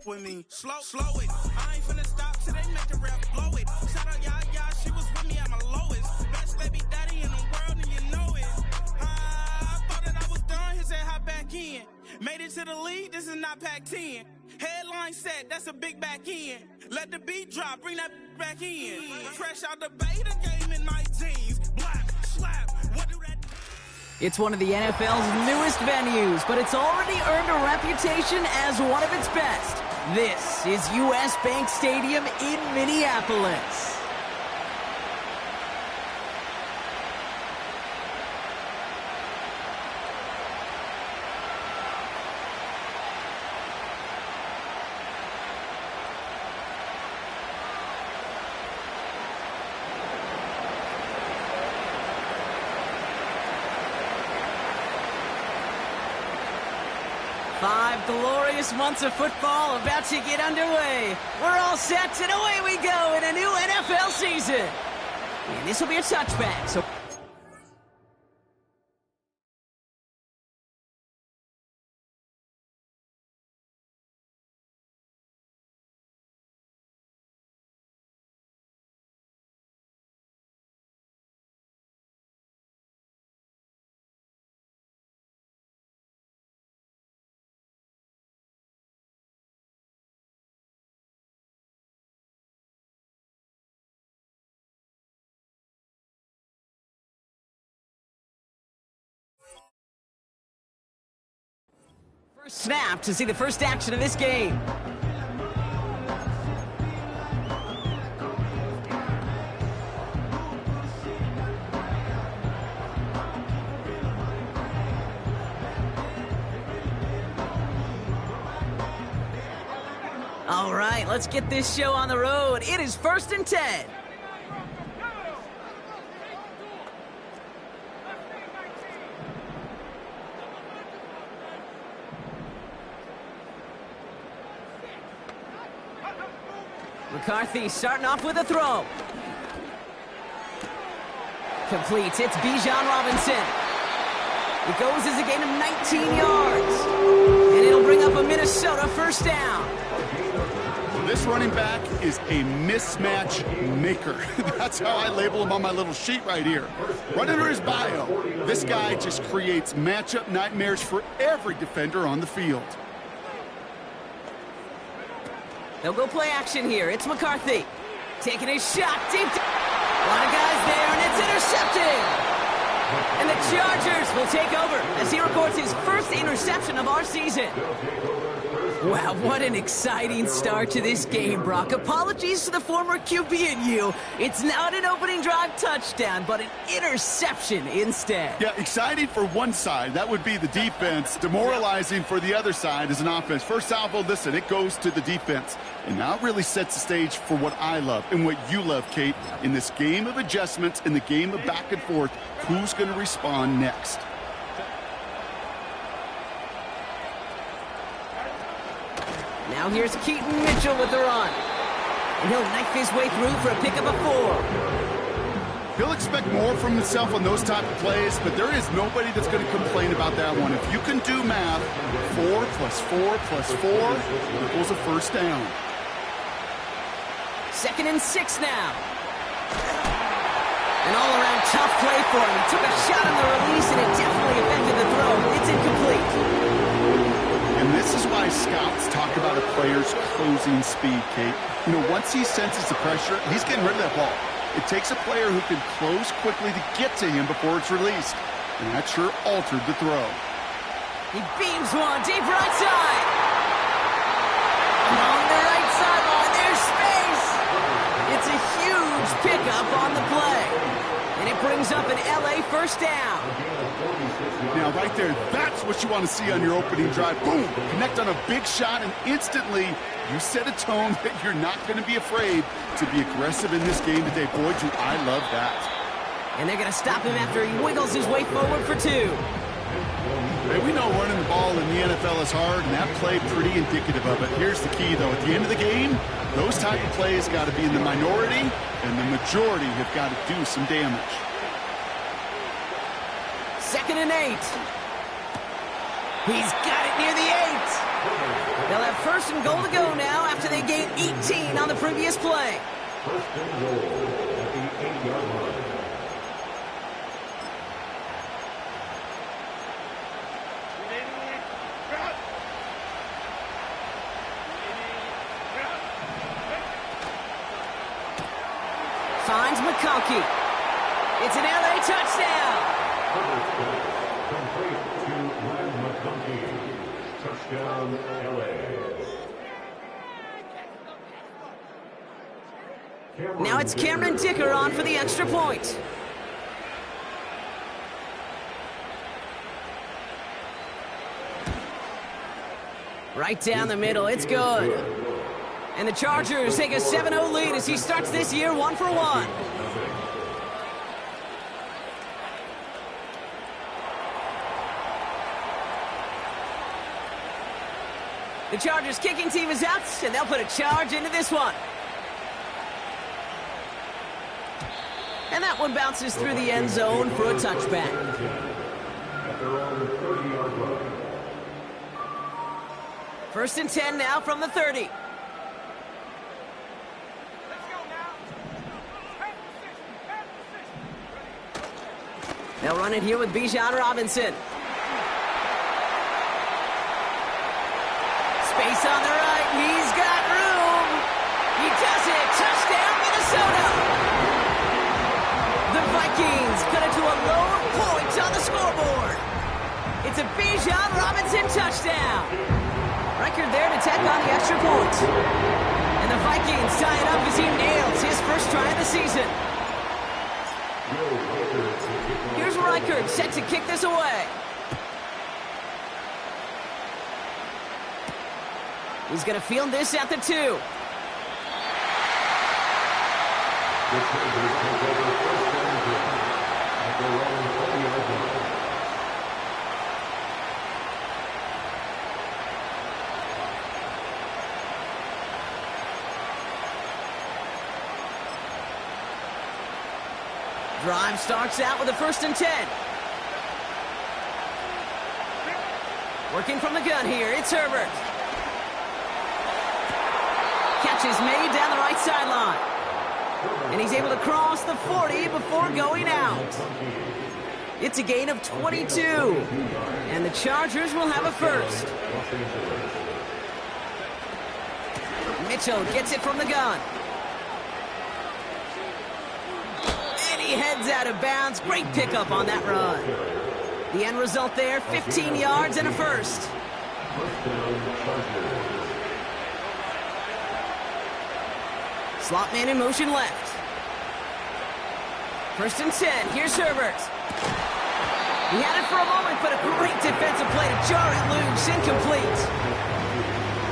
with me. Slow it. I ain't finna stop till they make the rap blow it. Shout out, y'all, she was with me at my lowest. Best baby daddy in the world, and you know it. I thought that I was done, he said hop back in. Made it to the league, this is not Pac-10. Headline set, that's a big back end. Let the beat drop, bring that back in. Fresh out the beta game in my jeans. Black, slap, what do that? It's one of the NFL's newest venues, but it's already earned a reputation as one of its best. This is US Bank Stadium in Minneapolis. Five glorious months of football about to get underway. We're all set, and away we go in a new NFL season. And this will be a touchback, so... First snap to see the first action of this game. All right, let's get this show on the road. It is 1st and 10. McCarthy starting off with a throw. Complete. It's Bijan Robinson. It goes as a gain of 19 yards. And it'll bring up a Minnesota first down. This running back is a mismatch maker. That's how I label him on my little sheet right here. Right under his bio, this guy just creates matchup nightmares for every defender on the field. They'll go play action here. It's McCarthy. Taking a shot deep. A lot of guys there, and it's intercepted. And the Chargers will take over as he records his first interception of our season. Wow, what an exciting start to this game, Brock. Apologies to the former QB and you. It's not an opening drive touchdown, but an interception instead. Yeah, exciting for one side. That would be the defense. Demoralizing for the other side as an offense. First salvo, listen, it goes to the defense. And now it really sets the stage for what I love and what you love, Kate. In this game of adjustments, in the game of back and forth, who's going to respond next? Now here's Keaton Mitchell with the run. And he'll knife his way through for a pickup of 4. He'll expect more from himself on those type of plays, but there is nobody that's going to complain about that one. If you can do math, 4 plus 4 plus 4 equals a first down. 2nd and 6 now. An all-around tough play for him. He took a shot on the release, and it definitely affected the throw. It's incomplete. And this is why scouts talk about a player's closing speed, Kate. You know, once he senses the pressure, he's getting rid of that ball. It takes a player who can close quickly to get to him before it's released. And that sure altered the throw. He beams one deep right side. On the right sideline, there's space. It's a huge pickup on the play. And it brings up an LA first down. Now, right there, that's what you want to see on your opening drive. Boom! Connect on a big shot, and instantly you set a tone that you're not going to be afraid to be aggressive in this game today. Boy, do I love that. And they're going to stop him after he wiggles his way forward for 2. Hey, we know running the ball in the NFL is hard, and that play pretty indicative of it. Here's the key, though. At the end of the game, those type of plays got to be in the minority, and the majority have got to do some damage. 2nd and 8. He's got it near the 8. They'll have first and goal to go now after they gained 18 on the previous play. First and goal at the 8-yard line. Finds McConkey. It's an LA touchdown. Complete to Len McConkey. Touchdown, LA. Now it's Cameron Dicker on for the extra point. Right down the middle, it's good. And the Chargers take a 7-0 lead as he starts this year 1-for-1. The Chargers kicking team is out, and they'll put a charge into this one. And that one bounces through the end zone for a touchback. At their own 30-yard line. First and 10 now from the 30. They'll run it here with Bijan Robinson. Space on the right. He's got room. He does it. Touchdown, Minnesota. The Vikings cut it to a lower point on the scoreboard. It's a Bijan Robinson touchdown. Record there to tack on the extra point. And the Vikings tie it up as he nails his first try of the season. Here's Reichert set to kick this away. He's going to field this at the 2. Drive starts out with a first and 10. Working from the gun here, it's Herbert. Catch is made down the right sideline. And he's able to cross the 40 before going out. It's a gain of 22. And the Chargers will have a first. Mitchell gets it from the gun. And he heads out of bounds. Great pickup on that run. The end result there, 15 yards and a first. Slot man in motion left. First and 10. Here's Herbert. He had it for a moment, but a great defensive play to jar it loose. Incomplete.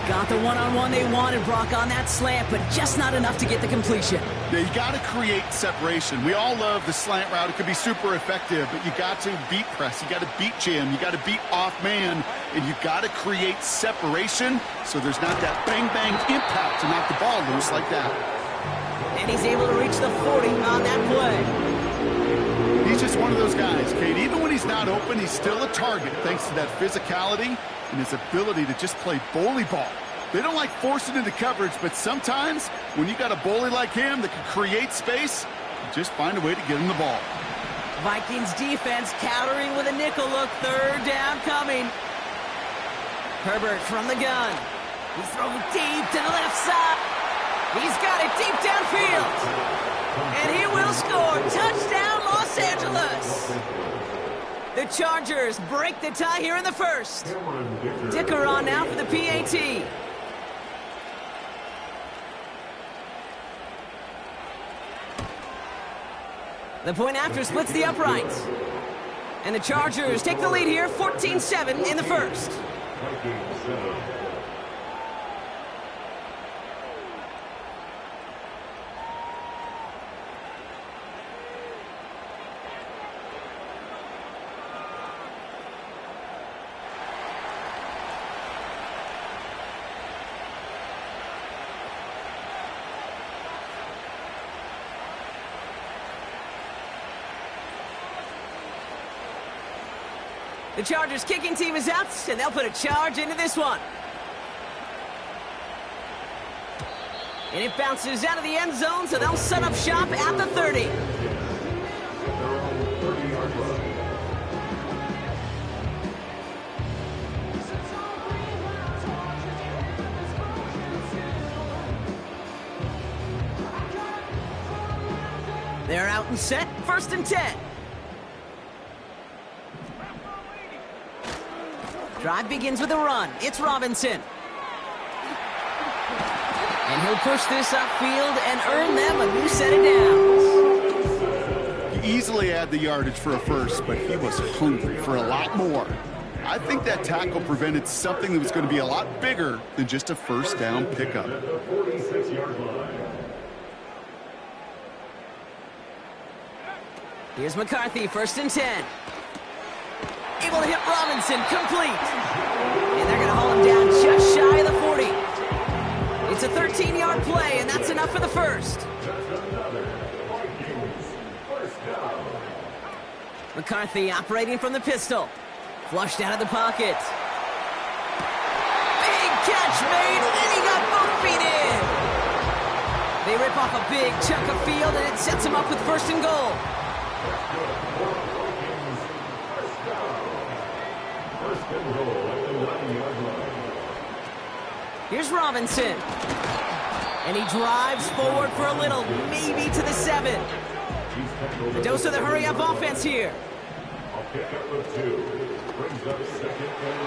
Got the one-on-one they wanted, Brock, on that slant, but just not enough to get the completion. Yeah, you got to create separation. We all love the slant route. It could be super effective, but you got to beat press. You got to beat jam. You got to beat off man, and you got to create separation so there's not that bang-bang impact to knock the ball loose like that. And he's able to reach the 40 on that play. He's just one of those guys, Kate. Even when he's not open, he's still a target thanks to that physicality and his ability to just play bully ball. They don't like forcing into coverage, but sometimes when you got a bully like him that can create space, you just find a way to get him the ball. Vikings defense countering with a nickel look. Third down coming. Herbert from the gun. He's thrown deep to the left side. He's got it deep downfield. And he will score. Touchdown, Los Angeles. The Chargers break the tie here in the first. Dicker on now for the PAT. The point after splits the uprights. And the Chargers take the lead here, 14-7 in the first. The Chargers kicking team is out, and they'll put a charge into this one. And it bounces out of the end zone, so they'll set up shop at the 30. Their own 30-yard line. They're out and set, 1st and 10. Drive begins with a run. It's Robinson. And he'll push this upfield and earn them a new set of downs. He easily had the yardage for a first, but he was hungry for a lot more. I think that tackle prevented something that was going to be a lot bigger than just a first down pickup. At the 46-yard line. Here's McCarthy, 1st and 10. Able to hit Robinson, complete. And they're going to haul him down just shy of the 40. It's a 13-yard play, and that's enough for the first. McCarthy operating from the pistol. Flushed out of the pocket. Big catch made, and then he got both feet in. They rip off a big chunk of field, and it sets him up with 1st and goal. Here's Robinson. And he drives forward for a little, maybe to the 7. A dose of the hurry-up offense here.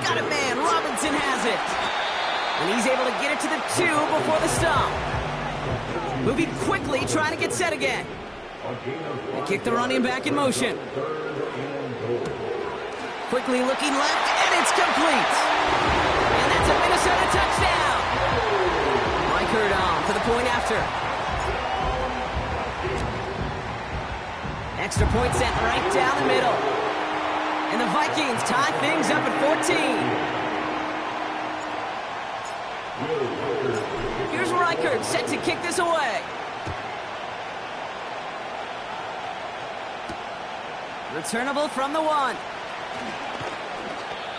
Got it, man. Robinson has it. And he's able to get it to the 2 before the stop. Moving quickly, trying to get set again. They kick the running back in motion. Quickly looking left, and it's complete. And that's a Minnesota touchdown. Reichard on for the point after. Extra point set right down the middle. And the Vikings tie things up at 14. Here's Reichard set to kick this away. Returnable from the 1.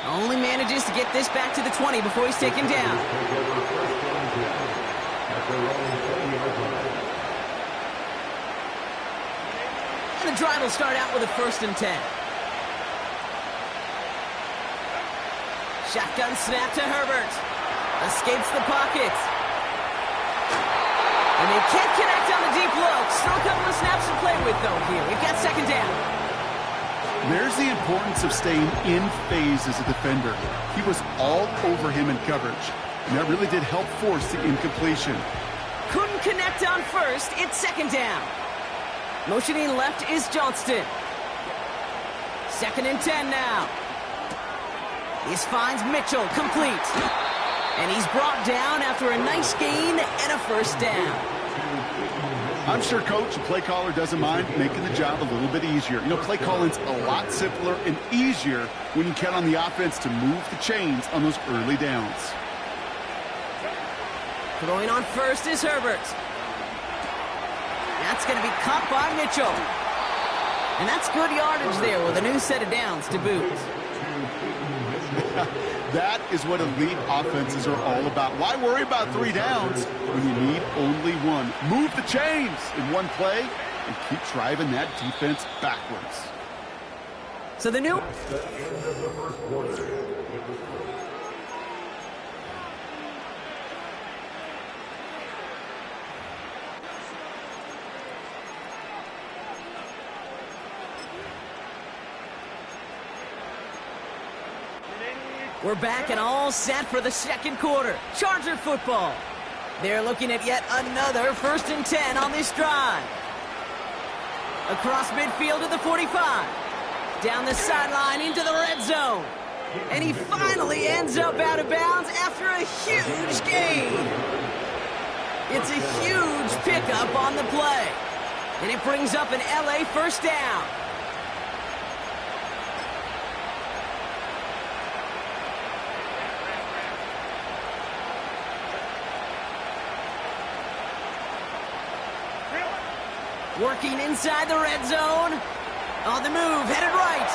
Only manages to get this back to the 20 before he's taken down. And the drive will start out with a 1st and 10. Shotgun snap to Herbert. Escapes the pocket. And they can't connect on the deep low. Still a couple of snaps to play with, though, here. We've got 2nd down. There's the importance of staying in phase as a defender. He was all over him in coverage, and that really did help force the incompletion. Couldn't connect on 1st. It's 2nd down. Motioning left is Johnston. 2nd and 10 now. This finds Mitchell, complete. And he's brought down after a nice gain and a 1st down. I'm sure coach and play caller doesn't mind making the job a little bit easier. You know, play calling's a lot simpler and easier when you count on the offense to move the chains on those early downs. Throwing on 1st is Herbert. That's going to be caught by Mitchell. And that's good yardage there with a new set of downs to boot. That is what elite offenses are all about. Why worry about 3 downs when you need only 1? Move the chains in one play and keep driving that defense backwards. So the new... We're back and all set for the 2nd quarter. Charger football. They're looking at yet another 1st and 10 on this drive. Across midfield to the 45. Down the sideline into the red zone. And he finally ends up out of bounds after a huge gain. It's a huge pickup on the play. And it brings up an LA 1st down. Working inside the red zone. On the move, headed right.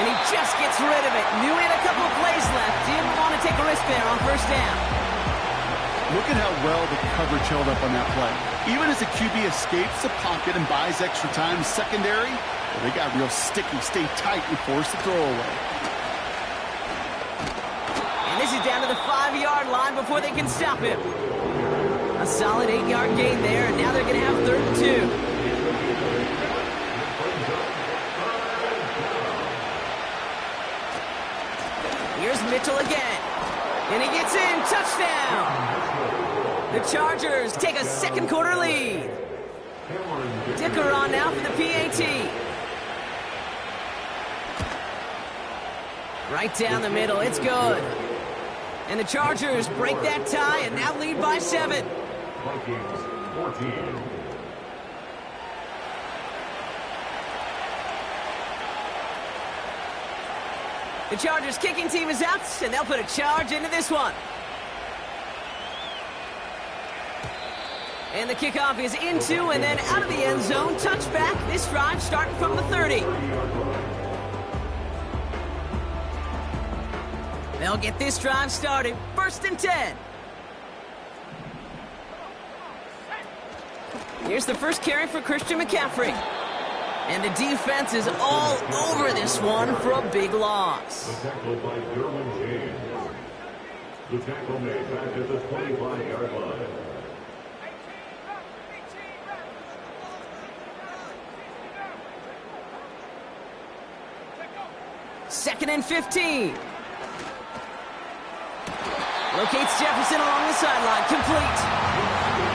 And he just gets rid of it. Knew he had a couple of plays left. Didn't want to take a risk there on 1st down. Look at how well the coverage held up on that play. Even as the QB escapes the pocket and buys extra time secondary, well, they got real sticky, stay tight, and force the throwaway. And this is down to the 5-yard line before they can stop him. A solid 8-yard gain there, and now they're going to have 3rd and 2. Here's Mitchell again. And he gets in. Touchdown! The Chargers take a second quarter lead. Dicker on now for the PAT. Right down the middle. It's good. And the Chargers break that tie and now lead by 7. Vikings 14. The Chargers kicking team is out, and they'll put a charge into this one. And the kickoff is into and then out of the end zone. Touchback. This drive starting from the 30. They'll get this drive started. 1st and 10. Here's the first carry for Christian McCaffrey. And the defense is all over this one for a big loss. The tackle by Derwin James. The tackle made back at the 25-yard line. Second and 15. Locates Jefferson along the sideline. Complete.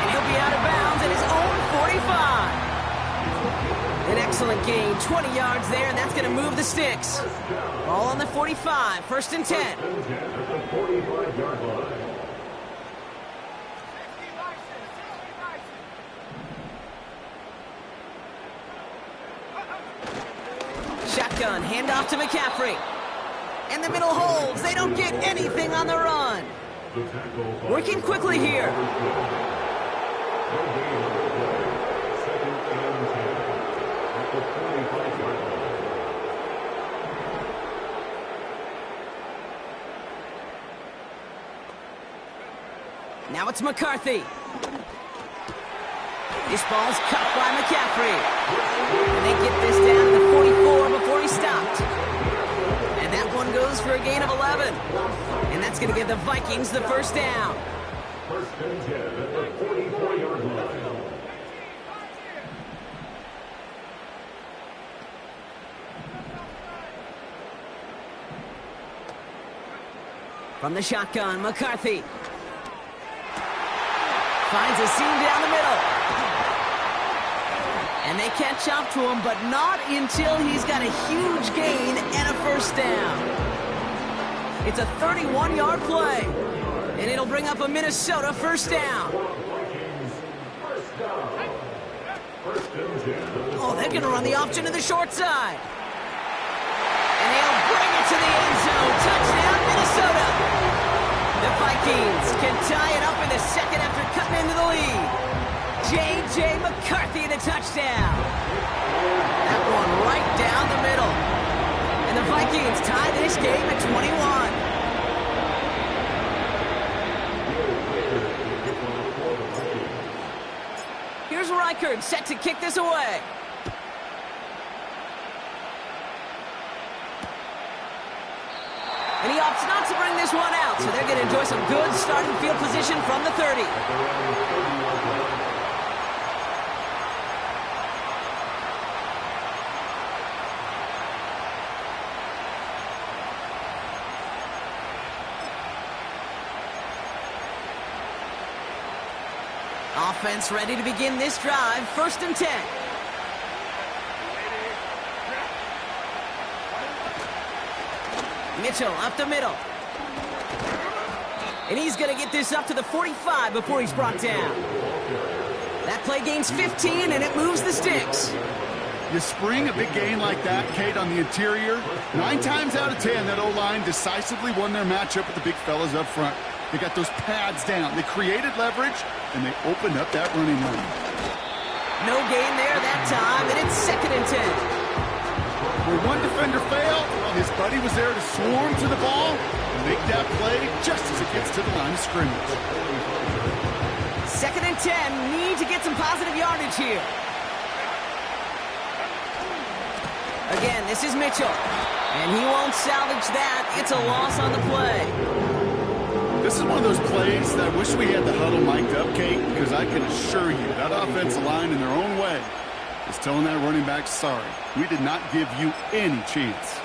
And he'll be out of bounds at his own 45. An excellent gain. 20 yards there, and that's going to move the sticks. All on the 45. 1st and 10. At the 45-yard line. Shotgun, handoff to McCaffrey. And the middle holds. They don't get anything on the run. Working quickly here. Now it's McCarthy. This ball's cut by McCaffrey. And they get this down to the 44 before he stopped. And that one goes for a gain of 11. And that's going to give the Vikings the first down. 1st and 10 at the 44-yard line. From the shotgun, McCarthy. Finds a seam down the middle. And they catch up to him, but not until he's got a huge gain and a first down. It's a 31-yard play. And it'll bring up a Minnesota first down. Oh, they're going to run the option to the short side. And he'll bring it to the end zone. Touchdown, Minnesota. The Vikings can tie it up in the second after cutting into the lead. J.J. McCarthy, the touchdown. That one right down the middle. And the Vikings tie this game at 21. Here's Reichard set to kick this away. And he opts not to bring this one out, so they're going to enjoy some good starting field position from the 30. Offense ready to begin this drive. 1st and 10. Mitchell up the middle. And he's going to get this up to the 45 before he's brought down. That play gains 15, and it moves the sticks. You spring a big gain like that, Kate, on the interior. 9 times out of 10, that O-line decisively won their matchup with the big fellas up front. They got those pads down. They created leverage, and they opened up that running lane. No gain there that time, and it's 2nd and 10. Where one defender failed, well, his buddy was there to swarm to the ball. make that play just as it gets to the line of scrimmage. 2nd and 10. Need to get some positive yardage here. Again, this is Mitchell. And he won't salvage that. It's a loss on the play. This is one of those plays that I wish we had the huddle mic'd up, Kate, because I can assure you that offensive line in their own way is telling that running back, sorry, we did not give you any chance.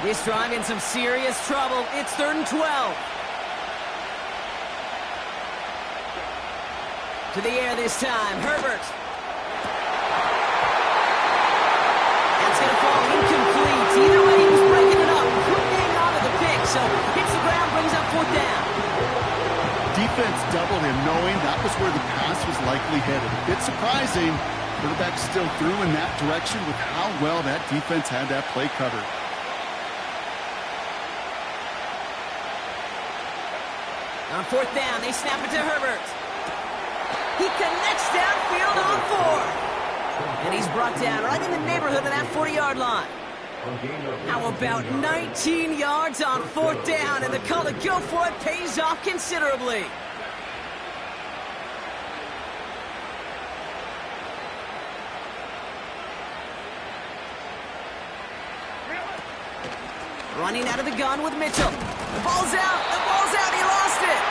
This drive in some serious trouble. It's 3rd and 12. To the air this time. Herbert. That's going to fall incomplete. Either way, he was breaking it up. Couldn't hang on to the pick, so hits the ground, brings up 4th down. Defense doubled him, knowing that was where the pass was likely headed. A bit surprising. Quarterback still threw in that direction with how well that defense had that play covered. On 4th down, they snap it to Herbert. He connects downfield on 4th. And he's brought down right in the neighborhood of that 40-yard line. How about 19 yards on 4th down, and the call to go for it pays off considerably. Running out of the gun with Mitchell. The ball's out. The ball's out. He lost it.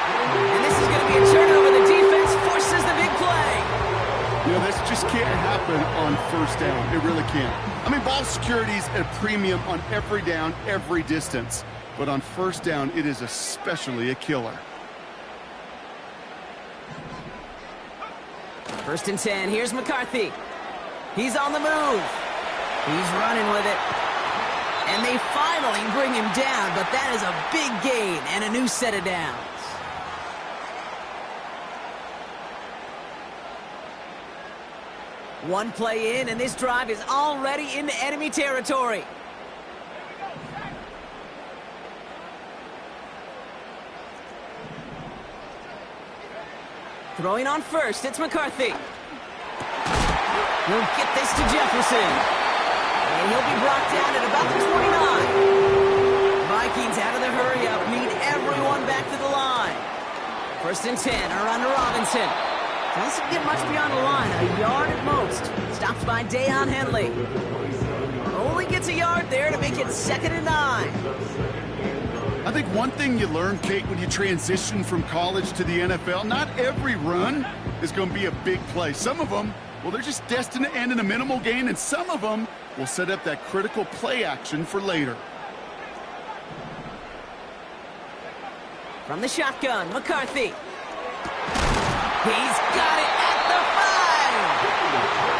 And this is going to be a turnover. The defense forces the big play. You know, this just can't happen on 1st down. It really can't. I mean, ball security's at a premium on every down, every distance. But on 1st down, it is especially a killer. 1st and 10. Here's McCarthy. He's on the move. He's running with it. And they finally bring him down, but that is a big gain and a new set of downs. One play in, and this drive is already into enemy territory. Throwing on 1st, it's McCarthy. He'll get this to Jefferson. And he'll be brought down at about the 29. Vikings out of the hurry-up, need everyone back to the line. 1st and 10, around to Robinson. Doesn't get much beyond the line, a yard at most. Stopped by Deion Henley. Only gets a yard there to make it 2nd and 9. I think one thing you learn, Kate, when you transition from college to the NFL, not every run is going to be a big play. Some of them, well, they're just destined to end in a minimal gain, and some of them will set up that critical play action for later. From the shotgun, McCarthy. He's got it at the 5.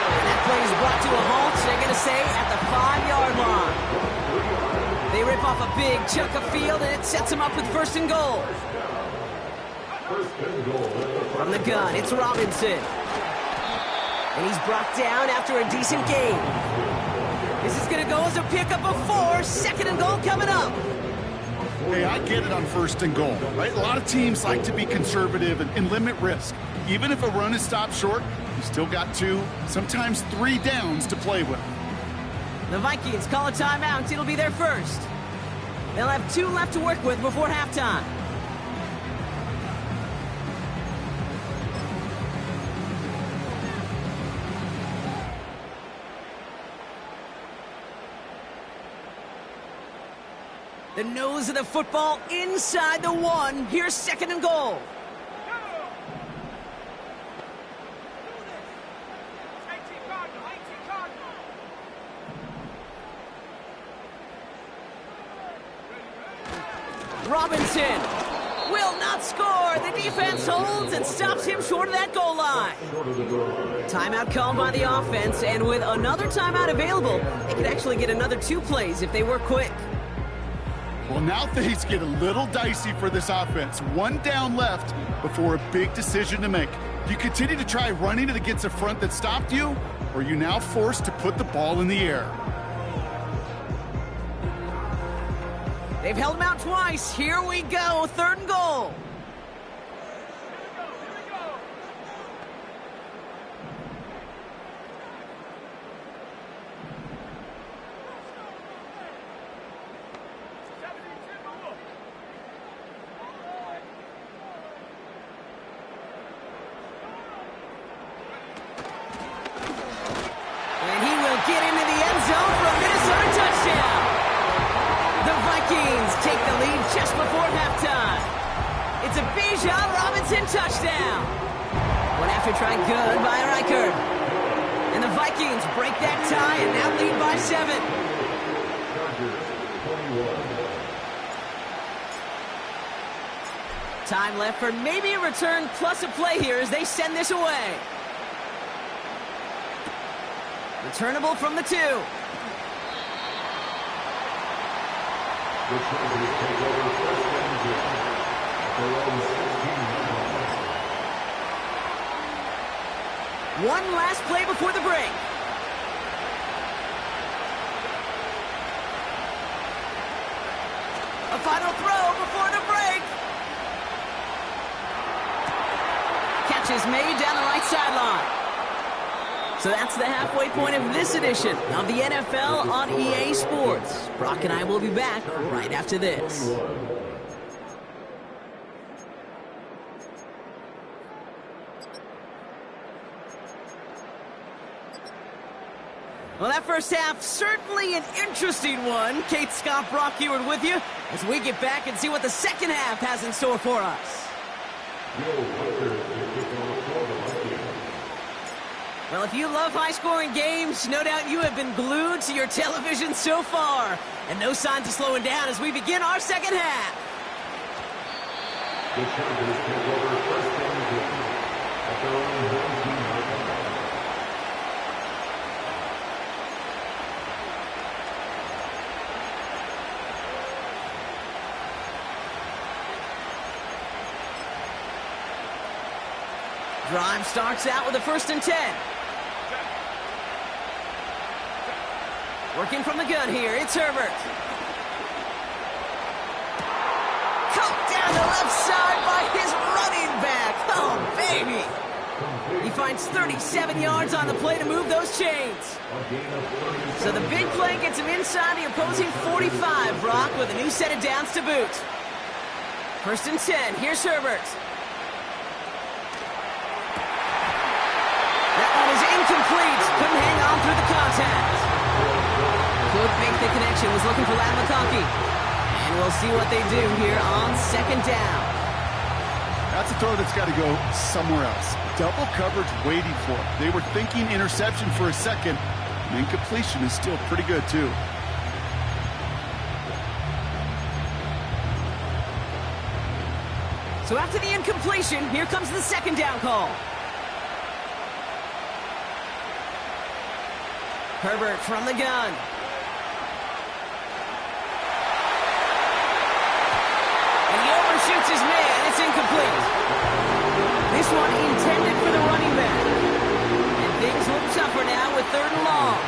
And that play is brought to a halt, so they're going to say at the 5-yard line. They rip off a big chunk of field, and it sets them up with 1st and goal. From the gun, it's Robinson. And he's brought down after a decent gain. This is going to go as a pickup of 4. 2nd and goal coming up. Hey, I get it on 1st and goal, right? A lot of teams like to be conservative and limit risk. Even if a run is stopped short, you still got 2, sometimes 3 downs to play with. The Vikings call a timeout. It'll be their 1st. They'll have 2 left to work with before halftime. The nose of the football inside the 1. Here's 2nd and goal. Robinson will not score. The defense holds and stops him short of that goal line. Timeout called by the offense, and with another timeout available, they could actually get another 2 plays if they were quick. Well, now things get a little dicey for this offense. 1 down left before a big decision to make. Do you continue to try running it against a front that stopped you, or are you now forced to put the ball in the air? They've held him out twice. Here we go. 3rd and goal. It's a Bijan Robinson touchdown. One after trying good by Reichard. And the Vikings break that tie and now lead by 7. Time left for maybe a return plus a play here as they send this away. Returnable from the 2. The Chargers take over first and 10 at their own 16-yard line. One last play before the break. A final throw before the break. Catch is made down the right sideline. So that's the halfway point of this edition of the NFL on EA Sports. Brock and I will be back right after this. Well, that first half, certainly an interesting one. Kate, Scott, Brock Ewart with you as we get back and see what the second half has in store for us. Well, if you love high-scoring games, no doubt you have been glued to your television so far. And no signs of slowing down as we begin our second half. The Chargers take over first and 10 at their own 19-yard line. Drive starts out with a 1st and 10. Working from the gun here, it's Herbert. Cut down the left side by his running back. Oh, baby. He finds 37 yards on the play to move those chains. So the big play gets him inside the opposing 45, Brock, with a new set of downs to boot. 1st and 10, here's Herbert. That one is incomplete. Couldn't hang on through the contact. Could make the connection. Was looking for Ladd McConkey. And we'll see what they do here on 2nd down. That's a throw that's got to go somewhere else. Double coverage waiting for it. They were thinking interception for a second. And incompletion is still pretty good, too. So after the incompletion, here comes the 2nd down call. Herbert from the gun. And he overshoots his man. It's incomplete. This one intended for the running back. And things look tougher now with 3rd and long.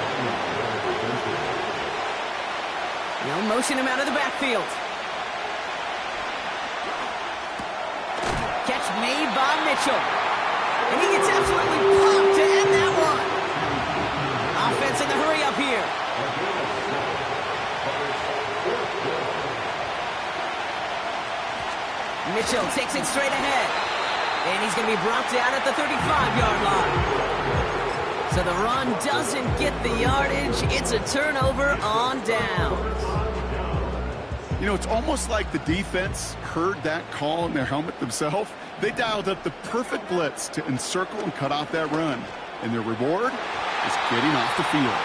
They'll motion him out of the backfield. Catch made by Mitchell. And he gets absolutely pumped to end that one. Offense in the hurry up here. Mitchell takes it straight ahead. And he's going to be brought down at the 35-yard line. So the run doesn't get the yardage. It's a turnover on downs. You know, it's almost like the defense heard that call in their helmet themselves. They dialed up the perfect blitz to encircle and cut off that run. And their reward is getting off the field.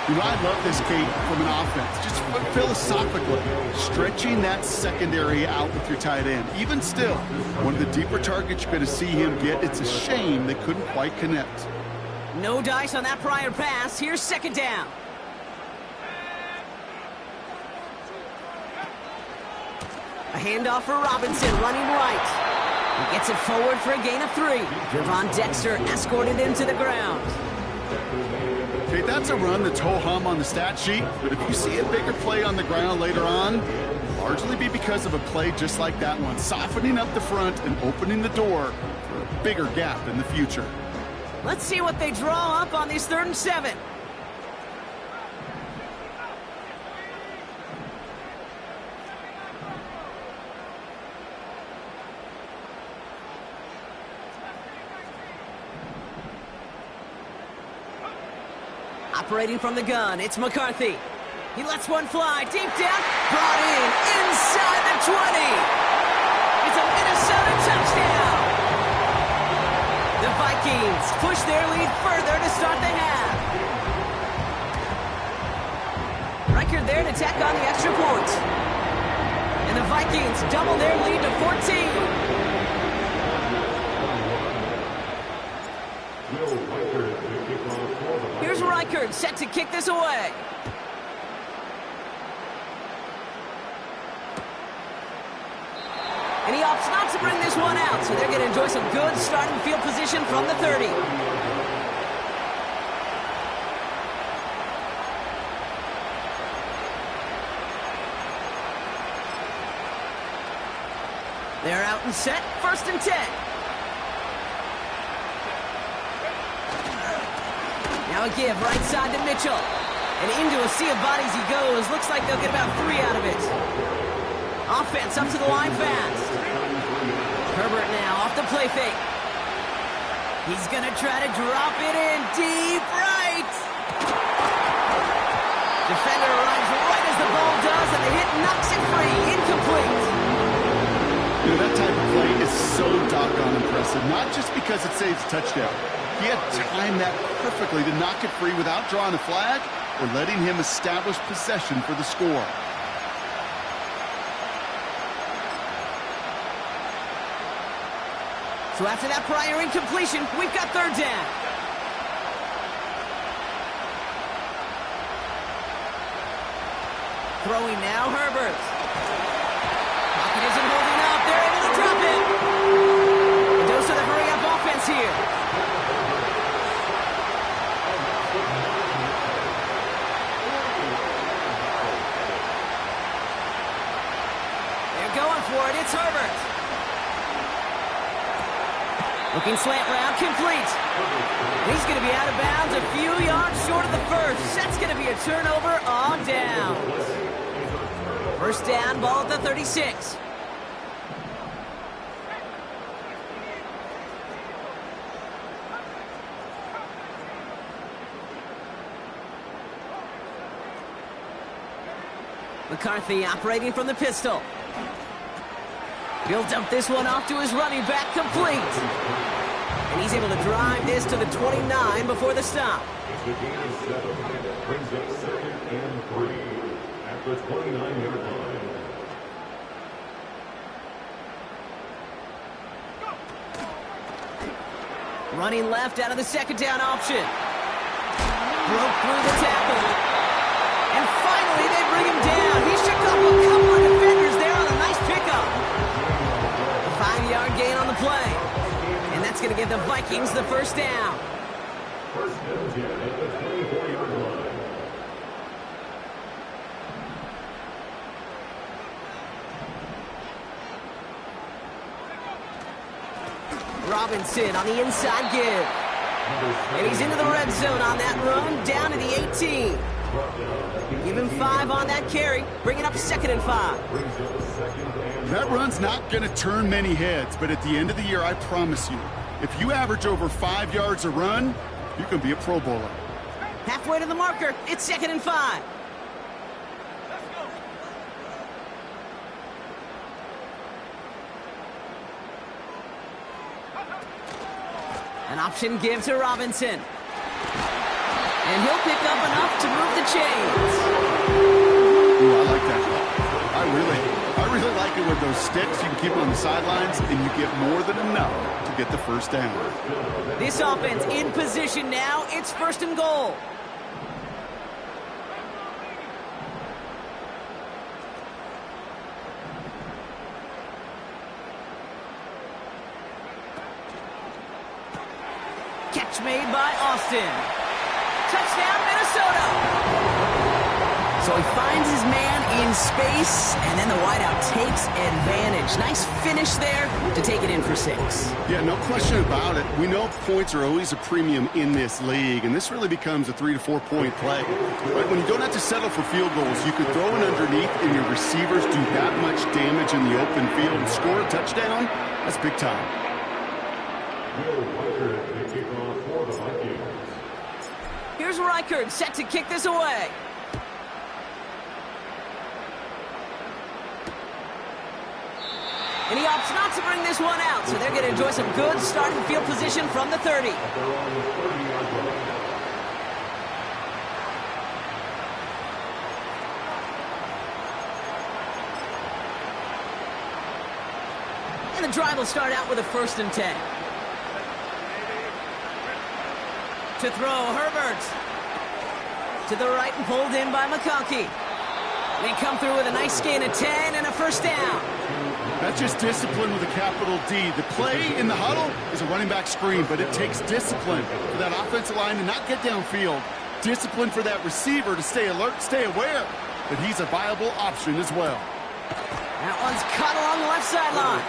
You know, I love this, Kate, from an offense. Just philosophically, stretching that secondary out with your tight end. Even still, one of the deeper targets you're going to see him get. It's a shame they couldn't quite connect. No dice on that prior pass. Here's 2nd down. A handoff for Robinson, running right. He gets it forward for a gain of 3. Javon Dexter escorted him to the ground. Okay, that's a run that's ho-hum on the stat sheet, but if you see a bigger play on the ground later on, largely be because of a play just like that one, softening up the front and opening the door for a bigger gap in the future. Let's see what they draw up on these 3rd and 7. Operating from the gun, it's McCarthy. He lets one fly deep down, brought in inside the 20. It's a push their lead further to start the half. Reichert there to tack on the extra point. And the Vikings double their lead to 14. Here's Reichert set to kick this away. And he opts not to bring this one out, so they're going to enjoy some good starting field position from the 30. They're out and set, 1st and 10. Now a give right side to Mitchell. And into a sea of bodies he goes. Looks like they'll get about 3 out of it. Offense up to the line fast. Herbert now off the play fake. He's going to try to drop it in deep right. Defender arrives right as the ball does, and the hit knocks it free. Incomplete. You know, that type of play is so doggone impressive, not just because it saves a touchdown. He had timed that perfectly to knock it free without drawing a flag or letting him establish possession for the score. So after that prior incompletion, we've got 3rd down. Throwing now, Herbert. Pocket isn't holding up. They're able to drop it. A dose of the hurry-up offense here. They're going for it. It's Herbert. Looking slant route, complete. He's going to be out of bounds a few yards short of the first. That's going to be a turnover on downs. 1st down, ball at the 36. McCarthy operating from the pistol. He'll dump this one off to his running back, complete. And he's able to drive this to the 29 before the stop. The gain of 7 brings up 2nd and 3 at the 29-yard line. Running left out of the 2nd down option. Broke through the tackle. And finally they bring him down. He shook off a couple of defenders there on a nice pickup. 5-yard gain on the play. And that's going to give the Vikings the 1st down. 1st and 10 at the 24-yard line. Robinson on the inside give. And he's into the red zone on that run, down to the 18. Give him 5 on that carry, bring it up 2nd and 5. That run's not going to turn many heads, but at the end of the year, I promise you, if you average over 5 yards a run, you can be a Pro Bowler. Halfway to the marker, it's 2nd and 5. An option give to Robinson. And he'll pick up enough to move the chains. Ooh, I like that. I really like it with those sticks. You can keep them on the sidelines, and you get more than enough to get the 1st down. This offense in position now. It's 1st and goal. Catch made by Austin. Touchdown, Minnesota. So he finds his man in space, and then the wideout takes advantage. Nice finish there to take it in for 6. Yeah, no question about it. We know points are always a premium in this league, and this really becomes a 3 to 4 point play. Right? When you don't have to settle for field goals, you could throw it underneath, and your receivers do that much damage in the open field and score a touchdown. That's big time. Here's Reichert set to kick this away. And he opts not to bring this one out, so they're going to enjoy some good starting field position from the 30. And the drive will start out with a 1st and 10. To throw, Herbert. To the right and pulled in by McConkey. They come through with a nice gain of 10 and a 1st down. That's just discipline with a capital D. The play in the huddle is a running back screen, but it takes discipline for that offensive line to not get downfield. Discipline for that receiver to stay alert, stay aware that he's a viable option as well. That one's cut along the left sideline.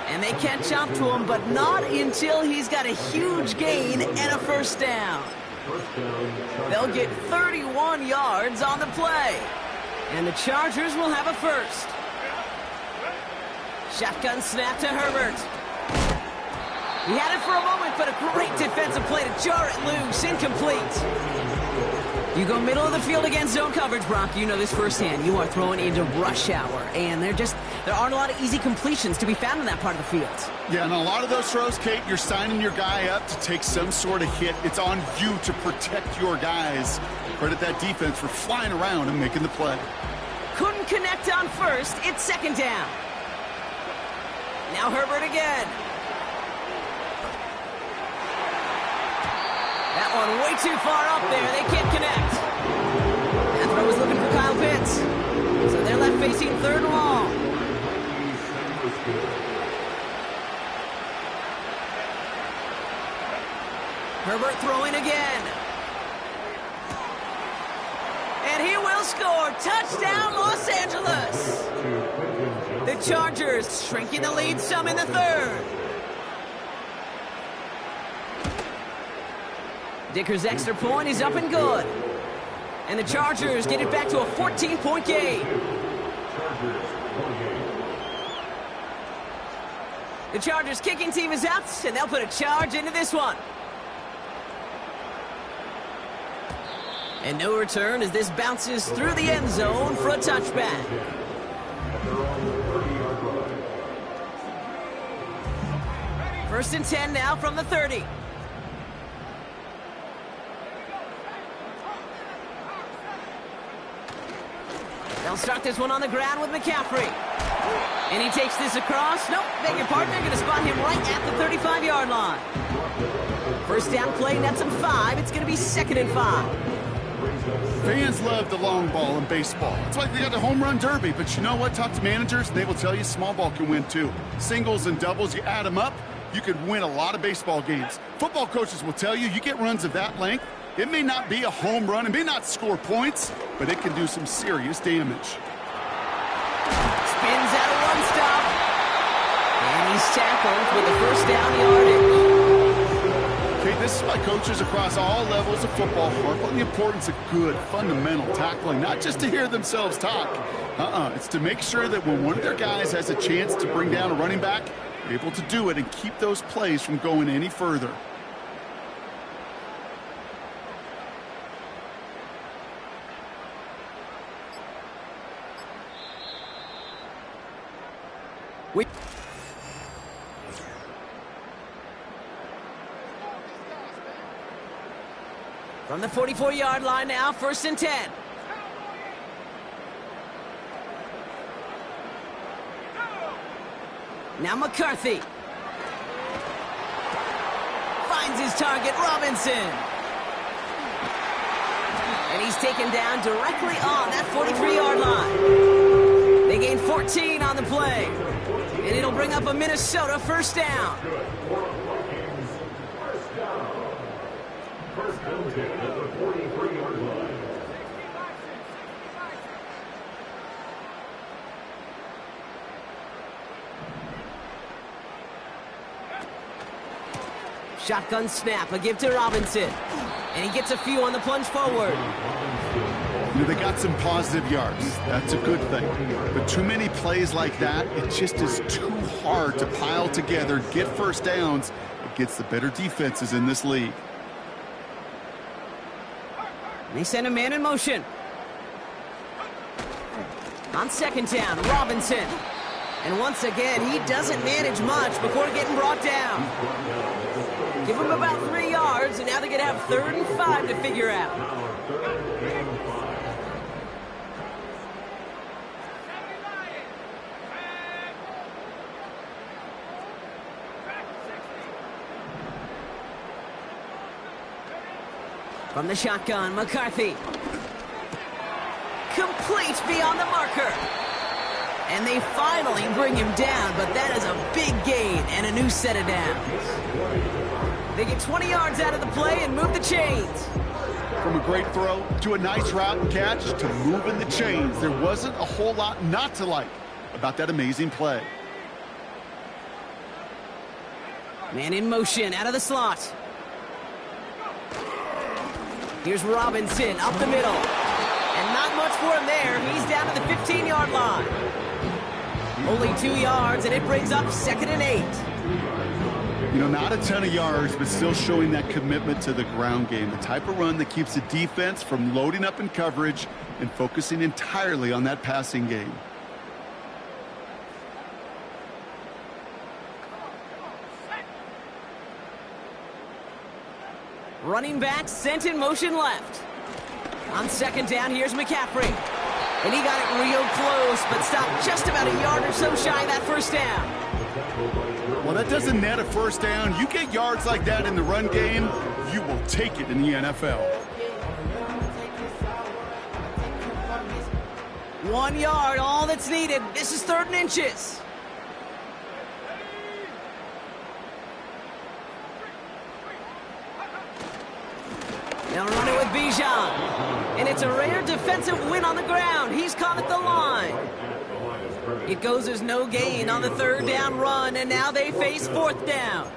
And they can't jump to him, but not until he's got a huge gain and a 1st down. They'll get 31 yards on the play. And the Chargers will have a 1st. Shotgun snap to Herbert. He had it for a moment, but a great defensive play to jar it loose. Incomplete. You go middle of the field against zone coverage, Brock. You know this firsthand. You are throwing into rush hour, and there aren't a lot of easy completions to be found in that part of the field. Yeah, and a lot of those throws, Kate, you're signing your guy up to take some sort of hit. It's on you to protect your guys. Credit that defense for flying around and making the play. Couldn't connect on 1st. It's 2nd down. Now Herbert again. That one way too far up there. They can't connect. That throw was looking for Kyle Pitts. So they're left facing 3rd and long. Herbert throwing again. And he will score. Touchdown, Los Angeles. The Chargers shrinking the lead some in the 3rd. Dicker's extra point is up and good. And the Chargers get it back to a 14-point game. The Chargers kicking team is out, and they'll put a charge into this one. And no return as this bounces through the end zone for a touchback. First and 10 now from the 30. They'll start this one on the ground with McCaffrey. And he takes this across. Nope, beg your pardon. They're going to spot him right at the 35-yard line. First down play, nets him 5. It's going to be 2nd and 5. Fans love the long ball in baseball. It's like they got the home run derby, but you know what? Talk to managers, they will tell you small ball can win too. Singles and doubles, you add them up, you could win a lot of baseball games. Football coaches will tell you get runs of that length. It may not be a home run, it may not score points, but it can do some serious damage. Spins out of one stop. And he's tackled with the 1st down yardage. Okay, this is why coaches across all levels of football harp on the importance of good, fundamental tackling, not just to hear themselves talk. It's to make sure that when one of their guys has a chance to bring down a running back, they're able to do it and keep those plays from going any further. From the 44-yard line now, 1st and 10. Now McCarthy. Finds his target, Robinson. And he's taken down directly on that 43-yard line. They gain 14 on the play. And it'll bring up a Minnesota 1st down. First down at the 43-yard line. Shotgun snap, a give to Robinson. And he gets a few on the plunge forward. They got some positive yards. That's a good thing. But too many plays like that, it just is too hard to pile together, get 1st downs. It gets the better defenses in this league. They send a man in motion. On 2nd down, Robinson. And once again, he doesn't manage much before getting brought down. Give him about 3 yards, and now they're going to have 3rd and 5 to figure out. From the shotgun, McCarthy. Complete beyond the marker. And they finally bring him down, but that is a big gain and a new set of downs. They get 20 yards out of the play and move the chains. From a great throw to a nice route and catch to moving the chains, there wasn't a whole lot not to like about that amazing play. Man in motion out of the slot. Here's Robinson up the middle. And not much for him there. He's down to the 15-yard line. Only 2 yards, and it brings up 2nd and 8. You know, not a ton of yards, but still showing that commitment to the ground game. The type of run that keeps the defense from loading up in coverage and focusing entirely on that passing game. Running back sent in motion left. On 2nd down, here's McCaffrey. And he got it real close, but stopped just about a yard or so shy of that 1st down. Well, that doesn't net a 1st down. You get yards like that in the run game, you will take it in the NFL. 1 yard, all that's needed. This is 3rd and inches. They'll run it with Bijan. And it's a rare defensive win on the ground. He's caught at the line. It goes as no gain on the 3rd down run, and now they face 4th down.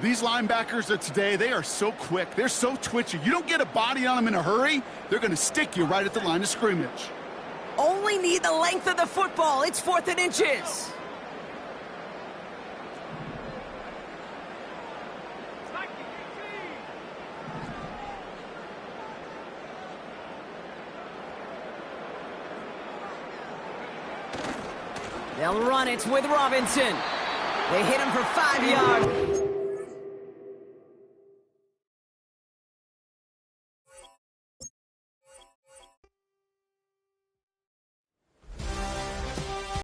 These linebackers of today, they are so quick. They're so twitchy. You don't get a body on them in a hurry, they're going to stick you right at the line of scrimmage. Only need the length of the football. It's 4th and inches. They'll run it with Robinson. They hit him for 5 yards.